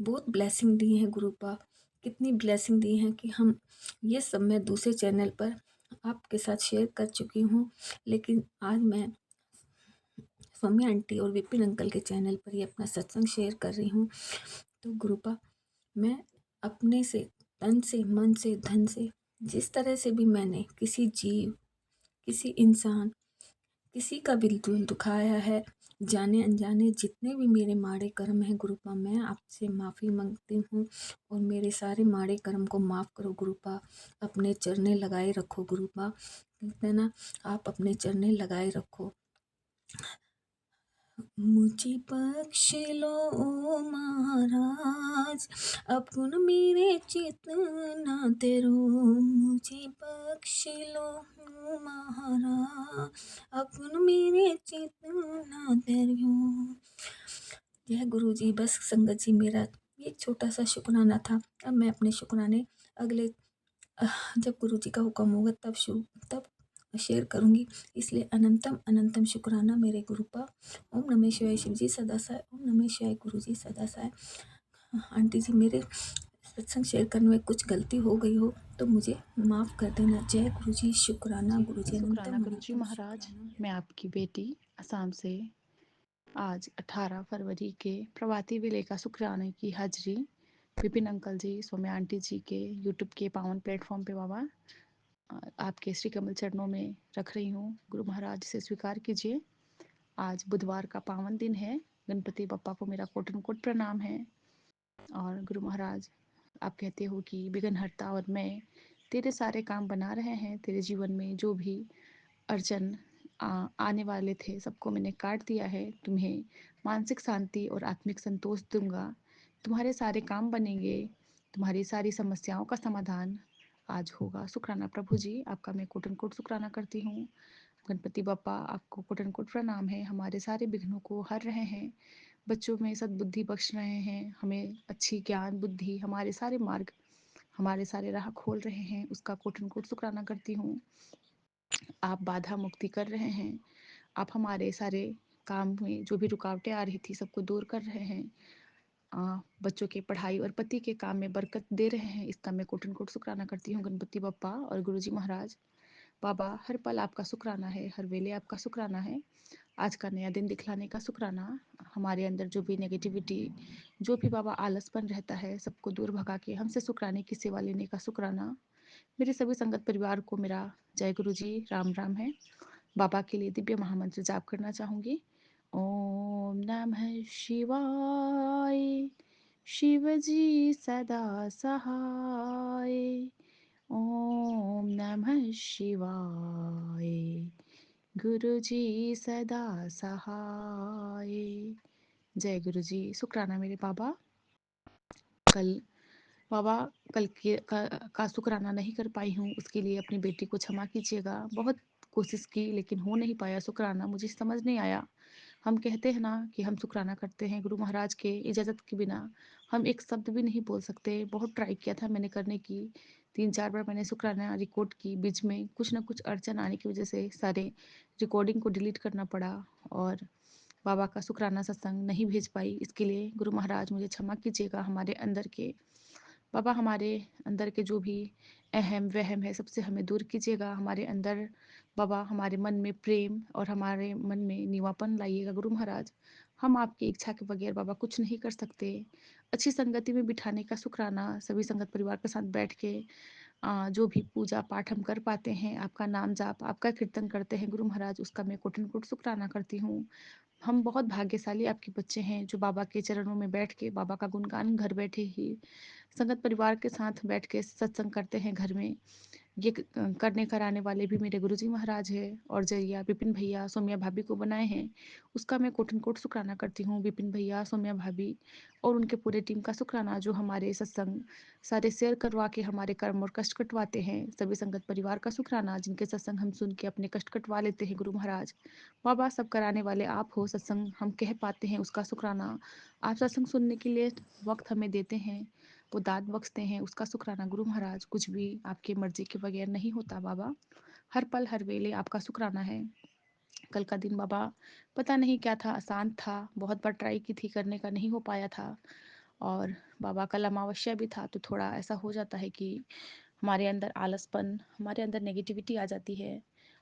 बहुत ब्लेसिंग दी है गुरुपा, कितनी ब्लेसिंग दी है कि हम ये सब मैं दूसरे चैनल पर आपके साथ शेयर कर चुकी हूँ, लेकिन आज मैं सौम्या आंटी और विपिन अंकल के चैनल पर ये अपना सत्संग शेयर कर रही हूँ। तो गुरुपा, मैं अपने से, तन से, मन से, धन से, जिस तरह से भी मैंने किसी जीव, किसी इंसान, किसी का भी दिल दुखाया है, जाने अनजाने जितने भी मेरे माड़े कर्म हैं गुरुपा, मैं आपसे माफ़ी मांगती हूँ और मेरे सारे माड़े कर्म को माफ़ करो गुरुपा। अपने चरणे लगाए रखो गुरुपा, कहते हैं ना, आप अपने चरणे लगाए रखो। मुझे बख्श लो ओ महाराज, अपन मेरे चेतना तेरो। मुझे बख्श लो ओ महाराज, अपन मेरे चेतना तेरो। यह गुरु जी, बस संगत जी, मेरा एक छोटा सा शुक्राना था। अब मैं अपने शुक्राने अगले जब गुरु जी का हुक्म होगा तब शेयर करूँगी। इसलिए अनंतम अनंतम शुक्राना मेरे गुरुपा। ओम नमः शिवाय शिव जी सदा साय, ओम नमः शिवाय गुरु जी सदा साय। आंटी जी, मेरे सत्संग शेयर करने में कुछ गलती हो गई हो तो मुझे माफ़ कर देना। जय गुरु जी, शुक्राना जी, गुरु जी, शुक्राना अनंतम गुरुजी अनंतम महाराज। शुक्राना। मैं आपकी बेटी असम से आज 18 फरवरी के प्रभाती विले का शुक्राने की हाजिरी विपिन अंकल जी, सौम्या आंटी जी के यूट्यूब के पावन प्लेटफॉर्म पे बाबा आपके श्री कमल चरणों में रख रही हूँ। गुरु महाराज से स्वीकार कीजिए। आज बुधवार का पावन दिन है। गणपति बप्पा को मेरा कोटन कोट प्रणाम है। और गुरु महाराज, आप कहते हो कि विघ्नहर्ता और मैं तेरे सारे काम बना रहे हैं। तेरे जीवन में जो भी अड़चन आने वाले थे सबको मैंने काट दिया है। तुम्हें मानसिक शांति और आत्मिक संतोष दूंगा। तुम्हारे सारे काम बनेंगे। तुम्हारी सारी समस्याओं का समाधान आज होगा। शुक्राना प्रभु जी, आपका मैं कोटन कोट शुक्राना करती हूँ। गणपति बप्पा, आपको कोटन कोट प्रणाम है। हमारे सारे विघ्नों को हर रहे हैं। बच्चों में सद्बुद्धि बख्श रहे हैं, हमें अच्छी ज्ञान बुद्धि, हमारे सारे मार्ग, हमारे सारे राह खोल रहे हैं, उसका कोटन कोट शुक्राना करती हूँ। आप बाधा मुक्ति कर रहे हैं, आप हमारे सारे काम में जो भी रुकावटें आ रही थी सबको दूर कर रहे हैं। बच्चों के पढ़ाई और पति के काम में बरकत दे रहे हैं, इसका मैं कोटन कोट शुक्राना करती हूँ गणपति बप्पा और गुरुजी महाराज। बाबा हर पल आपका शुक्राना है, हर वेले आपका शुक्राना है। आज का नया दिन दिखलाने का शुक्राना, हमारे अंदर जो भी नेगेटिविटी, जो भी बाबा आलसपन रहता है सबको दूर भगा के हमसे शुक्राने की सेवा लेने का शुक्राना। मेरे सभी संगत परिवार को मेरा जय गुरु जी, राम राम है। बाबा के लिए दिव्य महामंत्र जाप करना चाहूँगी। ओम नमः शिवाय, शिव जी सदा सहाय। ओम नमः शिवाय, गुरु जी सदा सहाय। जय गुरु जी। शुक्राना मेरे बाबा। कल बाबा कल का शुक्राना नहीं कर पाई हूँ, उसके लिए अपनी बेटी को क्षमा कीजिएगा। बहुत कोशिश की लेकिन हो नहीं पाया शुक्राना, मुझे समझ नहीं आया। हम कहते हैं ना कि हम शुक्राना करते हैं गुरु महाराज के इजाज़त के बिना, हम एक शब्द भी नहीं बोल सकते। बहुत ट्राई किया था मैंने करने की, 3-4 बार मैंने शुक्राना रिकॉर्ड की, बीच में कुछ ना कुछ अड़चन आने की वजह से सारे रिकॉर्डिंग को डिलीट करना पड़ा और बाबा का शुक्राना सत्संग नहीं भेज पाई। इसके लिए गुरु महाराज मुझे क्षमा कीजिएगा। हमारे अंदर के बाबा, हमारे अंदर के जो भी अहम वहम है सबसे हमें दूर कीजिएगा। हमारे अंदर बाबा, हमारे मन में प्रेम और हमारे मन में निवापन लाइएगा गुरु महाराज। हम आपकी इच्छा के बगैर बाबा कुछ नहीं कर सकते। अच्छी संगति में बिठाने का शुक्राना, सभी संगत परिवार के साथ बैठ के जो भी पूजा पाठ हम कर पाते हैं, आपका नाम जाप, आपका कीर्तन करते हैं गुरु महाराज, उसका मैं कोटन कोट शुक्राना करती हूँ। हम बहुत भाग्यशाली आपके बच्चे हैं जो बाबा के चरणों में बैठ के बाबा का गुणगान घर बैठे ही संगत परिवार के साथ बैठ के सत्संग करते हैं घर में। ये करने कराने वाले भी मेरे गुरुजी महाराज है और जरिया विपिन भैया सौम्या भाभी को बनाए हैं, उसका मैं कोटन कोट शुक्राना करती हूँ। विपिन भैया, सौम्या भाभी और उनके पूरे टीम का शुक्राना जो हमारे सत्संग सारे शेयर करवा के हमारे कर्म और कष्ट कटवाते हैं। सभी संगत परिवार का शुक्राना जिनके सत्संग हम सुन के अपने कष्ट कटवा लेते हैं गुरु महाराज। बाबा, सब कराने वाले आप हो, सत्संग हम कह पाते हैं उसका शुक्राना। आप सत्संग सुनने के लिए वक्त हमें देते हैं, वो दाद बख्शते हैं, उसका शुक्राना गुरु महाराज। कुछ भी आपकी मर्जी के बगैर नहीं होता बाबा, हर पल हर वेले आपका शुक्राना है। कल का दिन बाबा पता नहीं क्या था, अशांत था, बहुत बार ट्राई की थी करने का, नहीं हो पाया था। और बाबा कल अमावस्या भी था तो थोड़ा ऐसा हो जाता है कि हमारे अंदर आलसपन, हमारे अंदर नेगेटिविटी आ जाती है।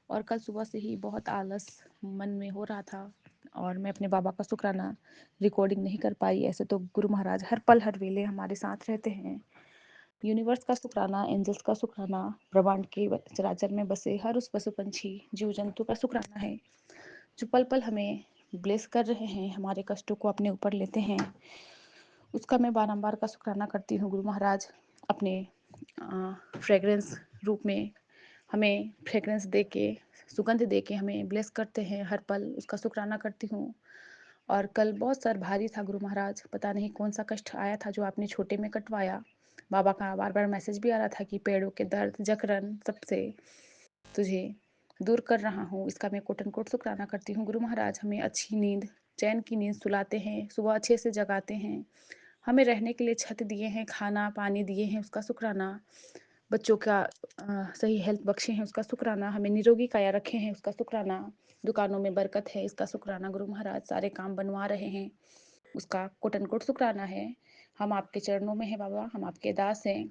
और कल सुबह से ही बहुत आलस मन में हो रहा था और मैं अपने बाबा का शुक्राना रिकॉर्डिंग नहीं कर पाई। ऐसे तो गुरु महाराज हर पल हर वेले हमारे साथ रहते हैं। यूनिवर्स का शुक्राना, एंजल्स का शुक्राना, ब्रह्मांड के चराचर में बसे हर उस पशु पंछी जीव जंतु का शुक्राना है जो पल पल हमें ब्लेस कर रहे हैं, हमारे कष्टों को अपने ऊपर लेते हैं। उसका मैं बारंबार का शुक्राना करती हूँ गुरु महाराज। अपने फ्रेगरेंस रूप में हमें फ्रेगरेंस दे के, सुगंध दे के हमें ब्लेस करते हैं हर पल, उसका शुक्राना करती हूँ। और कल बहुत सर भारी था गुरु महाराज, पता नहीं कौन सा कष्ट आया था जो आपने छोटे में कटवाया। बाबा का बार बार मैसेज भी आ रहा था कि पेड़ों के दर्द जकरन सबसे तुझे दूर कर रहा हूँ। इसका मैं कोटन कोट शुक्राना करती हूँ गुरु महाराज। हमें अच्छी नींद, चैन की नींद सुलाते हैं, सुबह अच्छे से जगाते हैं, हमें रहने के लिए छत दिए हैं, खाना पानी दिए हैं, उसका शुक्राना। बच्चों का सही हेल्थ बख्शे हैं, उसका शुक्राना। हमें निरोगी काया रखे हैं, उसका शुक्राना। दुकानों में बरकत है, इसका शुक्राना गुरु महाराज। सारे काम बनवा रहे हैं, उसका कोटन कोट शुक्राना है। हम आपके चरणों में हैं बाबा, हम आपके दास हैं।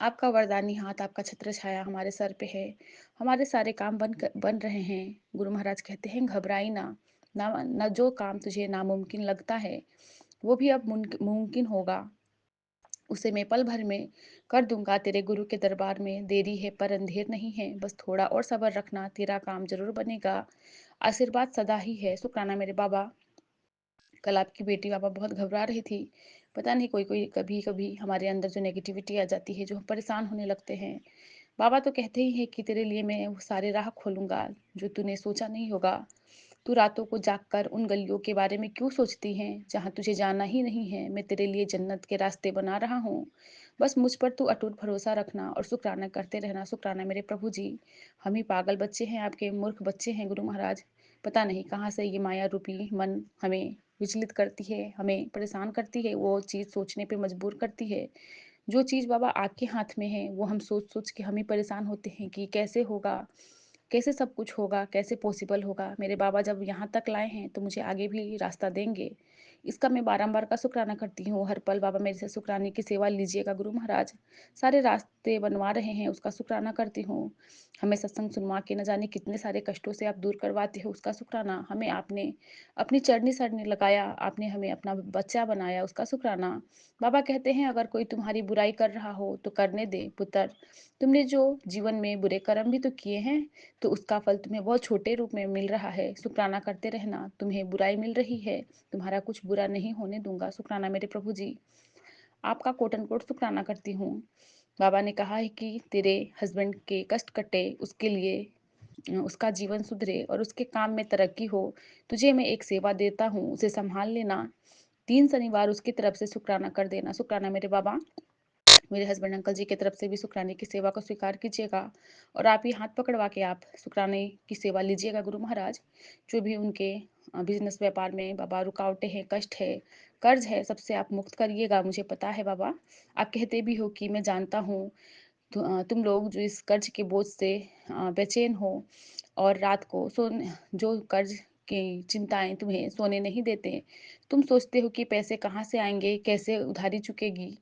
आपका वरदानी हाथ, आपका छत्र छाया हमारे सर पे है, हमारे सारे काम बन रहे हैं। गुरु महाराज कहते हैं घबराई ना, ना जो काम तुझे नामुमकिन लगता है वो भी अब मुमकिन होगा, उसे मैं पल भर में कर दूंगा तेरे गुरु के दरबार में। देरी है पर अंधेर नहीं है, बस थोड़ा और सब्र रखना, तेरा काम जरूर बनेगा, आशीर्वाद सदा ही है। शुक्राना मेरे बाबा। कल आपकी बेटी बाबा बहुत घबरा रही थी, पता नहीं कोई कोई कभी कभी हमारे अंदर जो नेगेटिविटी आ जाती है, जो हम परेशान होने लगते हैं। बाबा तो कहते ही हैं कि तेरे लिए मैं वो सारे राह खोलूंगा जो तूने सोचा नहीं होगा। तू रातों को जागकर उन गलियों के बारे में क्यों सोचती है जहाँ तुझे जाना ही नहीं है। मैं तेरे लिए जन्नत के रास्ते बना रहा हूँ, बस मुझ पर तू अटूट भरोसा रखना और शुक्राना करते रहना। शुक्राना मेरे प्रभु जी। हम ही पागल बच्चे हैं, आपके मूर्ख बच्चे हैं गुरु महाराज। पता नहीं कहाँ से ये माया रूपी मन हमें विचलित करती है, हमें परेशान करती है, वो चीज़ सोचने पे मजबूर करती है। जो चीज़ बाबा आपके हाथ में है, वो हम सोच-सोच के हम ही परेशान होते हैं कि कैसे होगा? कैसे सब कुछ होगा? कैसे पॉसिबल होगा? मेरे बाबा जब यहाँ तक लाए हैं, तो मुझे आगे भी रास्ता देंगे। इसका मैं बारंबार का शुक्राना करती हूँ। हर पल बाबा मेरे से शुक्राने की सेवा लीजिएगा गुरु महाराज। सारे रास्ते बनवा रहे हैं, उसका शुक्राना करती हूँ। हमें सत्संग सुनवा के न जाने कितने सारे कष्टों से आप दूर करवाते हो, उसका शुक्राना। हमें आपने अपनी चरनी सर लगाया, आपने हमें अपना बच्चा बनाया, उसका शुक्राना। बाबा कहते हैं अगर कोई तुम्हारी बुराई कर रहा हो, तो करने दे पुत्र। तुमने जो जीवन में बुरे कर्म भी तो किए हैं, तो उसका फल तुम्हें बहुत छोटे रूप में मिल रहा है। शुक्राना करते रहना। तुम्हें बुराई मिल रही है, तुम्हारा कुछ बुरा नहीं होने दूंगा। शुक्राना मेरे प्रभु जी। आपका कोट एंड कोट शुक्राना करती हूँ। बाबा ने कहा है कि तेरे हस्बैंड के कष्ट कटे, उसके लिए उसका जीवन सुधरे और उसके काम में तरक्की हो। तुझे मैं एक सेवा देता हूँ, उसे संभाल लेना। 3 शनिवार उसकी तरफ से शुक्राना कर देना। शुक्राना मेरे बाबा। मेरे हस्बैंड अंकल जी की तरफ से भी शुक्राने की सेवा को स्वीकार कीजिएगा और आप ही हाथ पकड़वा के आप शुक्राने की सेवा लीजिएगा गुरु महाराज। जो भी उनके बिजनेस व्यापार में बाबा रुकावटें हैं, कष्ट है, कर्ज है, सबसे आप मुक्त करिएगा। मुझे पता है बाबा, आप कहते भी हो कि मैं जानता हूँ तुम लोग जो इस कर्ज के बोझ से बेचैन हो और रात को जो कर्ज की चिंताएं तुम्हें सोने नहीं देते। तुम सोचते हो कि पैसे कहाँ से आएंगे, कैसे उधारी चुकेगी,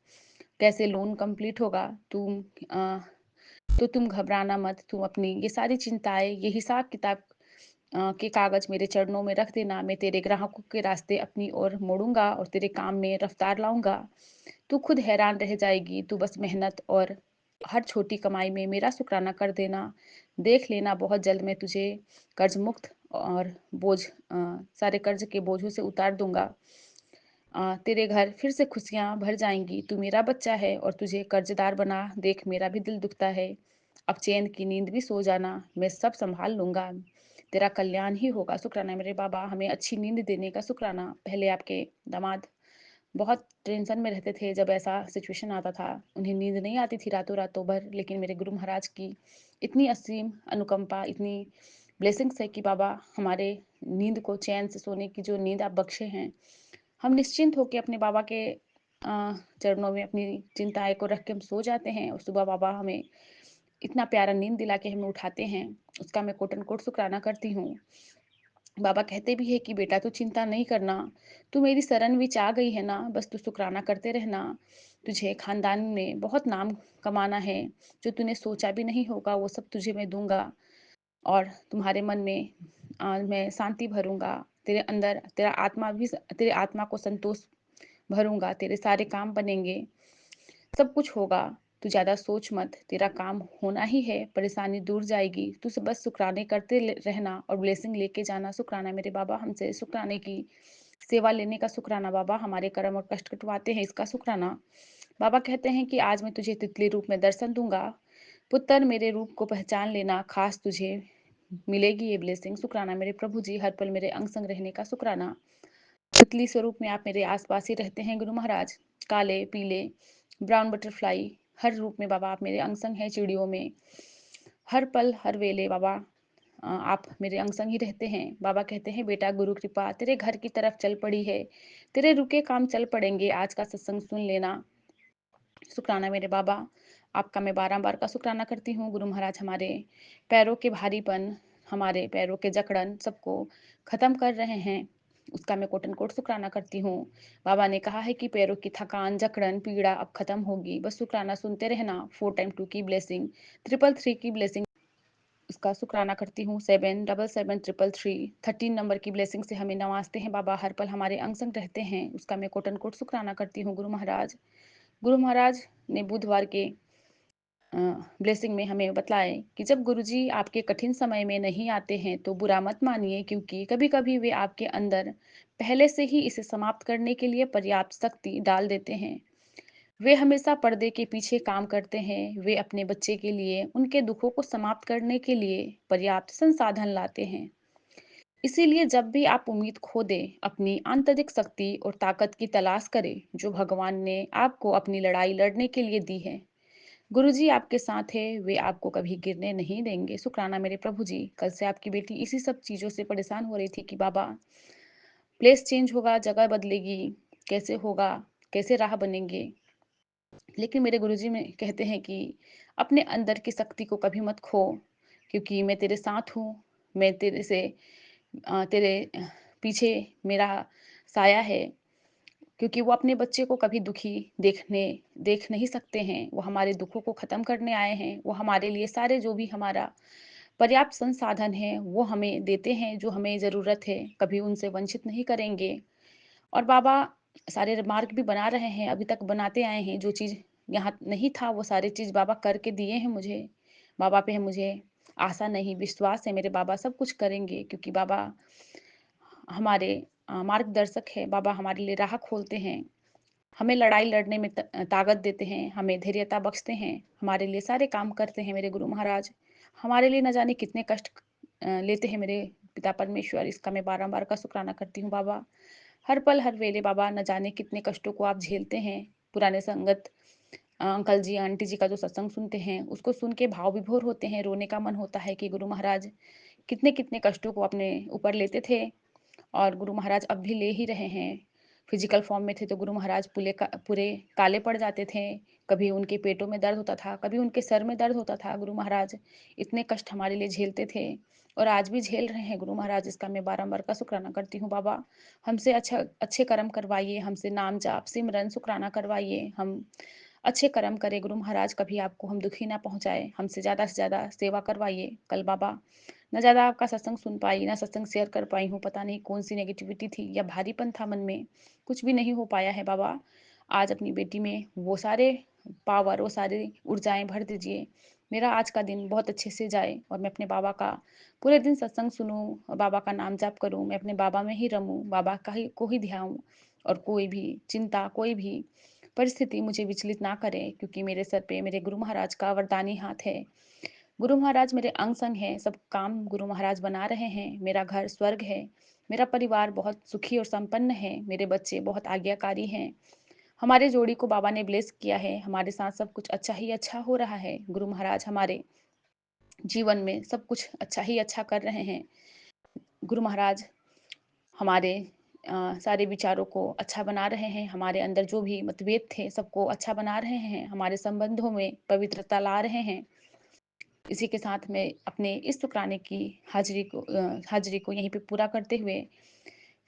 कैसे लोन कंप्लीट होगा। तो तुम घबराना मत। तुम अपनी ये सारी चिंताएं, ये हिसाब किताब के कागज मेरे चरणों में रख देना। मैं तेरे ग्राहकों के रास्ते अपनी ओर मोड़ूंगा और तेरे काम में रफ्तार लाऊंगा। तू खुद हैरान रह जाएगी। तू बस मेहनत और हर छोटी कमाई में मेरा शुक्राना कर देना। देख लेना बहुत जल्द मैं तुझे कर्ज मुक्त और सारे कर्ज के बोझों से उतार दूंगा। तेरे घर फिर से खुशियां भर जाएंगी। तू मेरा बच्चा है और तुझे कर्जदार बना देख मेरा भी दिल दुखता है। अब चैन की नींद भी सो जाना, मैं सब संभाल लूंगा। तेरा कल्याण ही होगा। शुक्राना मेरे बाबा, हमें अच्छी नींद देने का शुक्राना। पहले आपके दामाद बहुत टेंशन में रहते थे जब ऐसा सिचुएशन आता था। उन्हें नींद नहीं आती थी रातों रातों भर, लेकिन मेरे गुरु महाराज की इतनी असीम अनुकंपा, इतनी ब्लेसिंग्स है कि बाबा हमारे नींद को चैन से सोने की जो नींद आप बख्शे हैं, हम निश्चिंत होकर अपने बाबा के चरणों में अपनी चिंताएं को रख के हम सो जाते हैं और सुबह बाबा हमें इतना प्यारा नींद दिला के हमें उठाते हैं। उसका मैं कोटन कोट शुक्राना करती हूँ। बाबा कहते भी है कि बेटा तू चिंता नहीं करना, तू मेरी शरण विच आ गई है ना, बस तू शुक्राना करते रहना। तुझे खानदान में बहुत नाम कमाना है, जो तूने सोचा भी नहीं होगा वो सब तुझे मैं दूंगा। और तुम्हारे मन में मैं शांति भरूंगा। तेरे अंदर तेरे आत्मा को संतोष भरूंगा। तेरे सारे काम बनेंगे, सब कुछ होगा। तू ज्यादा सोच मत, तेरा काम होना ही है। परेशानी दूर जाएगी। तू बस शुक्राने करते रहना और ब्लेसिंग लेके जाना। शुक्राना मेरे बाबा, हमसे शुक्राने की सेवा लेने का शुक्राना। बाबा हमारे कर्म और कष्ट कटवाते हैं, इसका शुक्राना। बाबा कहते हैं कि आज मैं तुझे तितली रूप में दर्शन दूंगा। पुत्र मेरे रूप को पहचान लेना, खास तुझे मिलेगी ये ब्लेसिंग। शुक्राना मेरे प्रभु जी, हर पल मेरे अंग संग रहने का शुक्राना। तितली स्वरूप में आप मेरे आसपास ही रहते हैं गुरु महाराज। काले पीले ब्राउन बटरफ्लाई, हर रूप में बाबा आप मेरे अंग संग हैं। चिड़ियों में हर पल हर वेले बाबा आप मेरे अंग संग ही रहते हैं। बाबा कहते हैं बेटा गुरु कृपा तेरे घर की तरफ चल पड़ी है, तेरे रुके काम चल पड़ेंगे। आज का सत्संग सुन लेना। शुक्राना मेरे बाबा, आपका मैं बारंबार का शुक्राना करती हूँ। गुरु महाराज हमारे पैरों के भारीपन, हमारे पैरों के जकड़न सबको खत्म कर रहे हैं, उसका मैं कोटन कोट शुक्राना करती हूँ। बाबा ने कहा है कि पैरों की थकान, जकड़न, पीड़ा अब खत्म होगी। बस शुक्राना सुनते रहना। 4 टाइम 2 की ब्लेसिंग, 333 की ब्लेसिंग, उसका शुक्राना करती हूँ। 777 333 13 नंबर की ब्लेसिंग से हमें नवाजते हैं बाबा। हर पल हमारे अंग संग रहते हैं, उसका मैं कोटन कोट शुक्राना करती हूँ। गुरु महाराज ने बुधवार के ब्लेसिंग में हमें बतलाए कि जब गुरुजी आपके कठिन समय में नहीं आते हैं तो बुरा मत मानिए, क्योंकि कभी कभी वे आपके अंदर पहले से ही इसे समाप्त करने के लिए पर्याप्त शक्ति डाल देते हैं। वे हमेशा पर्दे के पीछे काम करते हैं। वे अपने बच्चे के लिए उनके दुखों को समाप्त करने के लिए पर्याप्त संसाधन लाते हैं। इसीलिए जब भी आप उम्मीद खो दें, अपनी आंतरिक शक्ति और ताकत की तलाश करें जो भगवान ने आपको अपनी लड़ाई लड़ने के लिए दी है। गुरुजी आपके साथ है, वे आपको कभी गिरने नहीं देंगे। शुक्राना मेरे प्रभु जी। कल से आपकी बेटी इसी सब चीज़ों से परेशान हो रही थी कि बाबा प्लेस चेंज होगा, जगह बदलेगी, कैसे होगा, कैसे राह बनेंगे। लेकिन मेरे गुरुजी में कहते हैं कि अपने अंदर की शक्ति को कभी मत खो, क्योंकि मैं तेरे साथ हूँ। मैं तेरे से तेरे पीछे मेरा साया है। क्योंकि वो अपने बच्चे को कभी दुखी देख नहीं सकते हैं। वो हमारे दुखों को ख़त्म करने आए हैं। वो हमारे लिए सारे जो भी हमारा पर्याप्त संसाधन है, वो हमें देते हैं, जो हमें ज़रूरत है, कभी उनसे वंचित नहीं करेंगे। और बाबा सारे मार्ग भी बना रहे हैं, अभी तक बनाते आए हैं। जो चीज़ यहाँ नहीं था, वो सारी चीज़ बाबा करके दिए हैं मुझे। बाबा पे है मुझे आशा नहीं, विश्वास है मेरे बाबा सब कुछ करेंगे, क्योंकि बाबा हमारे मार्गदर्शक है। बाबा हमारे लिए राह खोलते हैं। हमें लड़ाई लड़ने में ताकत देते हैं, हमें धैर्यता बख्शते हैं, हमारे लिए सारे काम करते हैं मेरे गुरु महाराज। हमारे लिए न जाने कितने कष्ट लेते हैं मेरे पिता परमेश्वर, इसका मैं बारंबार का शुक्राना करती हूँ बाबा। हर पल हर वेले बाबा न जाने कितने कष्टों को आप झेलते हैं। पुराने संगत अंकल जी आंटी जी का जो सत्संग सुनते हैं, उसको सुन के भाव विभोर होते हैं, रोने का मन होता है कि गुरु महाराज कितने कितने कष्टों को अपने ऊपर लेते थे, और गुरु महाराज अब भी ले ही रहे हैं। फिजिकल फॉर्म में थे तो गुरु महाराज पूरे काले पड़ जाते थे। कभी उनके पेटों में दर्द होता था, कभी उनके सर में दर्द होता था। गुरु महाराज इतने कष्ट हमारे लिए झेलते थे, और आज भी झेल रहे हैं गुरु महाराज। इसका मैं बारंबार का शुक्राना करती हूँ बाबा। हमसे अच्छे कर्म करवाइए, हमसे नाम जाप सिमरन शुक्राना करवाइए। हम अच्छे कर्म करें गुरु महाराज, कभी आपको हम दुखी ना पहुंचाए। हमसे ज़्यादा सेवा करवाइए। कल बाबा ना ज़्यादा आपका सत्संग सुन पाई, ना सत्संग शेयर कर पाई हूँ। पता नहीं कौन सी नेगेटिविटी थी या भारीपन था मन में, कुछ भी नहीं हो पाया है बाबा। आज अपनी बेटी में वो सारे पावर, वो सारी ऊर्जाएँ भर दीजिए। मेरा आज का दिन बहुत अच्छे से जाए, और मैं अपने बाबा का पूरे दिन सत्संग सुनूँ, और बाबा का नाम जाप करूँ। मैं अपने बाबा में ही रमूँ, बाबा का ही को ही ध्याऊँ, और कोई भी चिंता, कोई भी परिस्थिति मुझे विचलित ना करे, क्योंकि मेरे सर पे मेरे गुरु महाराज का वरदानी हाथ है। गुरु महाराज मेरे अंग संग हैं, सब काम गुरु महाराज बना रहे हैं। मेरा घर स्वर्ग है। मेरा परिवार बहुत सुखी और संपन्न है। मेरे बच्चे बहुत आज्ञाकारी हैं। हमारे जोड़ी को बाबा ने ब्लेस किया है। हमारे साथ सब कुछ अच्छा ही अच्छा हो रहा है। गुरु महाराज हमारे जीवन में सब कुछ अच्छा ही अच्छा कर रहे हैं। गुरु महाराज हमारे सारे विचारों को अच्छा बना रहे हैं। हमारे अंदर जो भी मतभेद थे, सबको अच्छा बना रहे हैं। हमारे संबंधों में पवित्रता ला रहे हैं। इसी के साथ मैं अपने इस शुक्राने की हाजिरी को यहीं पे पूरा करते हुए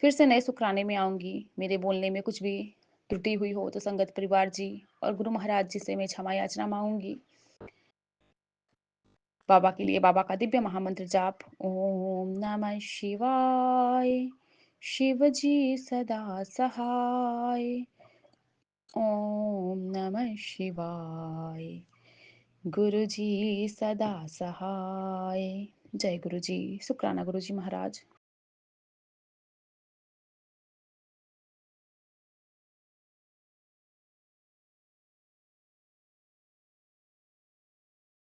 फिर से नए शुक्राने में आऊँगी। मेरे बोलने में कुछ भी त्रुटि हुई हो तो संगत परिवार जी और गुरु महाराज जी से मैं क्षमा याचना माँगूँगी। बाबा के लिए बाबा का दिव्य महामंत्र जाप। ओम नमः शिवाय। शिव जी सदा सहाय। ओम नमः शिवाय। गुरु जी सदा सहाय। जय गुरु जी। शुक्राना गुरु जी महाराज।